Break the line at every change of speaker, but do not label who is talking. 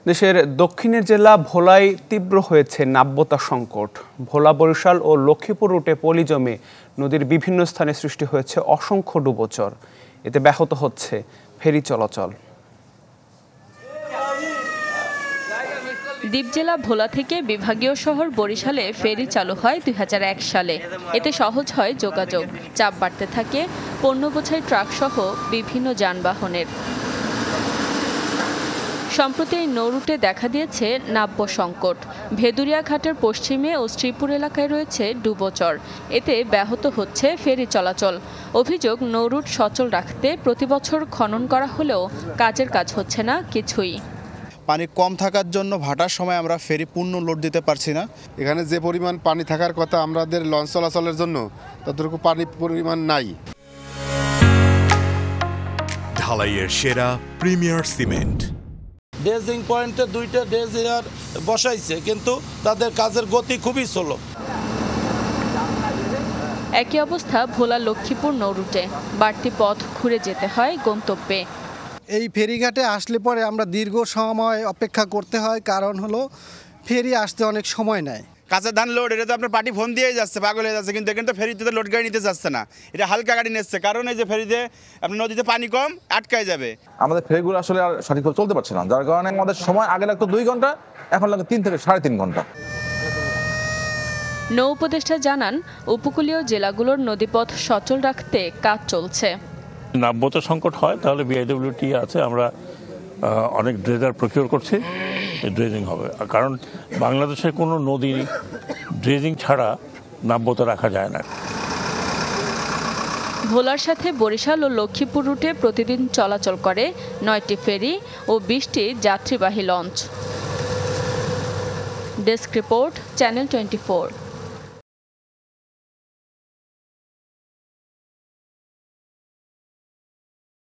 দেশের দক্ষিণের জেলা ভোলায় তীব্র হয়েছে নাব্যতা সংকট। ভোলা, বরিশাল ও লক্ষ্মীপুর রুটে পলি জমে নদীর বিভিন্ন স্থানে সৃষ্টি হয়েছে অসংখ্য ডুবোচর। এতে ব্যাহত হচ্ছে ফেরি চলাচল।
দ্বীপ জেলা ভোলা থেকে বিভাগীয় শহর বরিশালে ফেরি চালু হয় ২০০১ সালে। এতে সহজ হয় যোগাযোগ, চাপ বাড়তে থাকে পণ্য বোঝাই ট্রাক সহ বিভিন্ন যানবাহনের। সম্প্রতি এই নৌরুটে দেখা দিয়েছে নাব্য সংকট। ভেদুরিয়া ঘাটের পশ্চিমে ও শ্রীপুর এলাকায় রয়েছে ডুবোচর। এতে ব্যাহত হচ্ছে ফেরি চলাচল। অভিযোগ, নৌরুট সচল রাখতে প্রতিবছর খনন করা হলেও কাজের কাজ হচ্ছে না কিছুই।
পানি কম থাকার জন্য ভাটার সময় আমরা ফেরি পূর্ণ লোড দিতে পারছি না।
এখানে যে পরিমাণ পানি থাকার কথা আমাদের লঞ্চ চলাচলের জন্য ততটুকু পানির পরিমাণ নাই।
ঢালাইয়ের সেরা প্রিমিয়ার সিমেন্ট।
ড্রেজিং পয়েন্টে 2টা ড্রেজার বসাইছে, কিন্তু তাদের কাজের গতি খুবই স্লো।
একই অবস্থা ভোলা লক্ষ্মীপুর নৌরুটে। বাড়তি পথ ঘুরে যেতে হয় গন্তব্যে।
এই ফেরিঘাটে আসলে পরে আমরা দীর্ঘ সময় অপেক্ষা করতে হয়, কারণ হলো ফেরি আসতে অনেক সময় নেয়।
কাঁচা ধান লোড, এটা তো আপনার পার্টি ফোন দিয়েই যাচ্ছে, পাগল হয়ে যাচ্ছে, কিন্তু এখানে তো ফেরিতে তো লোড গাড়ি নিতে যাচ্ছে না, এটা হালকা গাড়ি নিচ্ছে। কারণ এই যে ফেরিতে আপনার নদীতে পানি কম, আটকায় যাবে।
আমাদের ফেরিগুলো আসলে আর সঠিকভাবে চলতে পারছে না, যার কারণে আমাদের সময় আগে লাগতো 2 ঘন্টা, এখন লাগে 3 থেকে 3.5 ঘন্টা।
নৌ উপদেষ্টা জানান, উপকূলীয় জেলাগুলোর নদীপথ সচল রাখতে কাজ চলছে।
নাব্যতা সংকট হয় তাহলে বিআইডব্লিউটি আছে, আমরা অনেক ড্রেজার প্রকিউর করছি, ড্রেজিং হবে। কারণ বাংলাদেশের কোনো নদী ড্রেজিং ছাড়া নাব্যতা রাখা যায় না।
ভোলার সাথে বরিশাল ও লক্ষ্মীপুর রুটে প্রতিদিন চলাচল করে 9টি ফেরি ও 20টি যাত্রীবাহী লঞ্চ। Desk report, channel 24।